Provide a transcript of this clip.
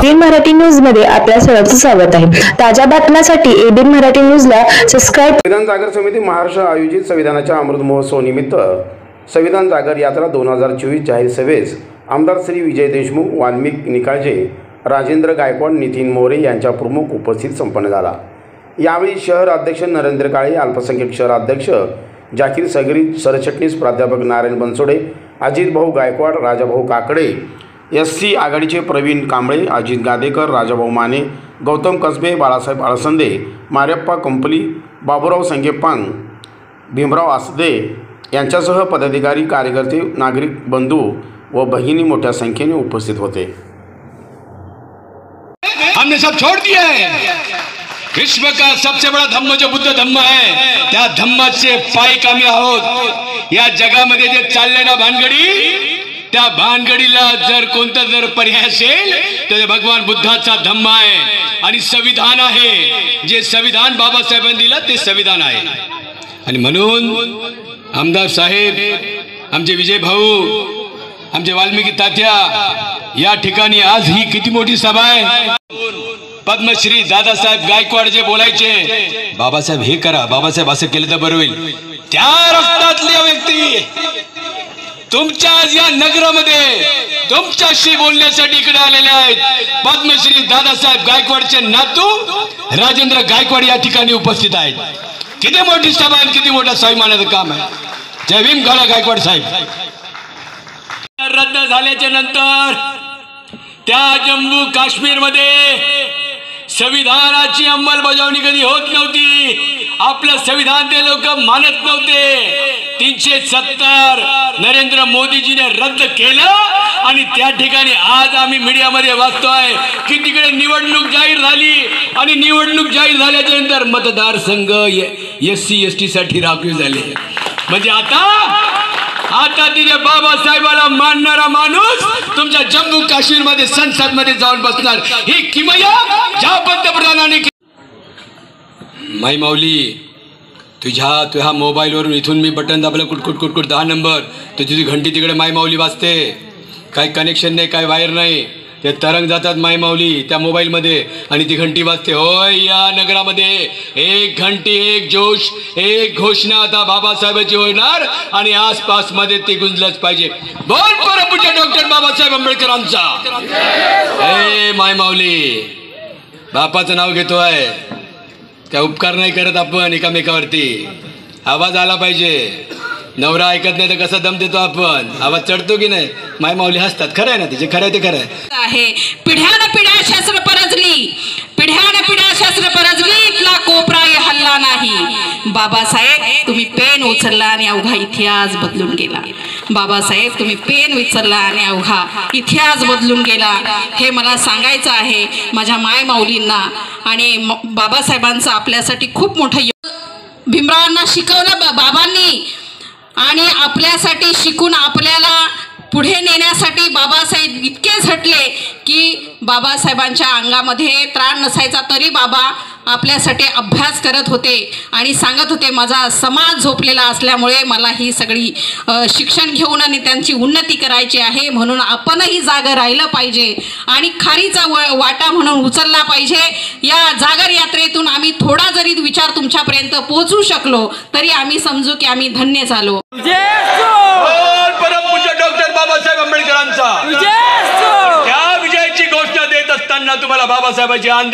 ABN Marathi news मध्ये आपल्या सर्वांचं स्वागत आहे। ताज्या बातम्यांसाठी एबीएन मराठी न्यूजला सबस्क्राइब। संविधान जागर समिती महाराष्ट्र आयोजित संविधानाच्या अमृत महोत्सव निमित्त संविधान जागर यात्रा 2024 जाहीर सभेस आमदार श्री विजय देशमुख, वाल्मिक निकाळजे, राजेंद्र गायकवाड, नितीन मोरे यांच्या प्रमुख उपस्थित संपन्न झाला। यावेळी शहर अध्यक्ष नरेंद्र काळे, अल्पसंख्याक शहर अध्यक्ष जाकीर सगरी, सरचिटणीस प्राध्यापक नारायण बनसोडे, अजित भाऊ गायकवाड, राजाभाऊ काकडे, एससी आघाडीचे प्रवीण कांबळे, अजित गादेकर, राजाभाऊ माने, गौतम कसबे, बाळासाहेब आळसंदे, मार्यप्पा कंपली, बाबूराव संगेपांग, भीमराव आसदे यांच्यासह पदाधिकारी, कार्यकर्ते, नागरिक बंधू व भगिनी मोठ्या संख्येने उपस्थित होते। हमने सब छोड़ दिया है। विश्व का सबसे बड़ा धम्म जो बुद्ध धम्म है, त्या धम्माचे पायिक आम्ही आहोत। या जगामध्ये जे चालले ना भानगडी, त्या भानगडीला जर कोणता जर पर्याय असेल तर भगवान बुद्धाचा धम्म आहे आणि संविधान आहे। जे संविधान बाबासाहेबांनी दिलं ते संविधान आहे। आणि म्हणून आमदार साहेब, आमचे विजय भाऊ, आमचे वाल्मिकी तात्या, या ठिकाणी आज ही किती मोठी सभा आहे। पद्मश्री दादासाहेब गायकवाड जे बोलायचे, बाबासाहेब हे करा, बाबासाहेब असं केलं तर बरं होईल, त्या रक्तातल्या व्यक्ती तुमच्या या नगरामध्ये तुमच्याशी बोलण्यासाठी इकडे आलेले आहेत। पद्मश्री दादासाहेब गायकवाडचे नातू राजेंद्र गायकवाड या ठिकाणी उपस्थित आहेत। किती मोठी सभा आणि किती मोठा स्वाभिमानाचं काम आहे। जय भीम काळा गायकवाड साहेब। रद्द झाल्याच्या नंतर त्या जम्मू काश्मीर मध्ये संविधानाची अंमलबजावणी कधी होत नव्हती। आपलं संविधान ते लोक मानत नव्हते। 370 नरेंद्र मोदीजीने रद्द केलं आणि त्या ठिकाणी आज आम्ही मीडियामध्ये वाचतोय की तिकडे निवडणूक जाहीर झाली आणि निवडणूक जाहीर झाल्याच्या नंतर मतदारसंघ एससी एसटी साठी राखीव झाले। म्हणजे आता तिथे बाबासाहेबाला मानणारा माणूस तुमच्या जम्मू काश्मीर मध्ये संसद मध्ये जाऊन बसणार, ही किमया ज्या पंतप्रधानांनी। माई माऊली, तुझ्या मोबाईलवरून इथून मी बटन दाबलं, कुटकुट कुटकुट 10 नंबर, तर तुझी घंटी तिकडे माई माऊली वाजते। काही कनेक्शन नाही, काही वायर नाही, ते तरंग जातात माई माऊली त्या मोबाईलमध्ये आणि ती घंटी वाजते। होय, या नगरामध्ये एक घंटी, एक जोश, एक घोषणा आता बाबासाहेबांची होणार आणि आसपास मध्ये ती गुंजलच पाहिजे। बोल परमपूज्य डॉक्टर बाबासाहेब आंबेडकरांचा हे माय माऊली। बापाचं नाव घेतोय, त्या उपकार नाही करत आपण एकामेकावरती। आवाज आला पाहिजे। नवरा ऐकत नाही तर कसा दम देतो आपण, आवाज चढतो की नाही। माय माऊली हसतात, खरं आहे ना, तिचे खरं आहे ते खरं आहे। पिढ्यान पिढ्या शास्त्र परजली, पिढ्यान पिढ्या शास्त्र परजली, इथला कोपरा हल्ला नाही। बाबासाहेब, तुम्ही पेन उचलला आणि अवघा इतिहास बदलून गेला। बाबासाहेब, तुम्ही पेन उचलला आणि अवघा इतिहास बदलून गेला। हे मला सांगायचं आहे माझ्या माय माऊलींना। आणि बाबासाहेबांचं आपल्यासाठी खूप मोठं भीमरावांना शिकवलं बाबांनी आणि आपल्यासाठी शिकून आपल्याला पुढे नेण्यासाठी बाबासाहेब इतके झटले की बाबासाहेबांच्या अंगामध्ये त्राण नसायचा तरी बाबा आपल्यासाठी अभ्यास करत होते आणि सांगत होते, माझा समाज झोपलेला असल्यामुळे मला ही सगळी शिक्षण घेऊन आणि त्यांची उन्नती करायची आहे, म्हणून आपणही जागर राहिलं पाहिजे आणि खारीचा वाटा म्हणून उचलला पाहिजे। या जागर यात्रेतून आम्ही थोडा जरी विचार तुमच्यापर्यंत पोहोचू शकलो तरी आम्ही समजू की आम्ही धन्य झालो। परमपूज्य डॉक्टर बाबासाहेब आंबेडकरांचा त्या विजयाची घोषणा देत असताना तुम्हाला बाबासाहेबांची आन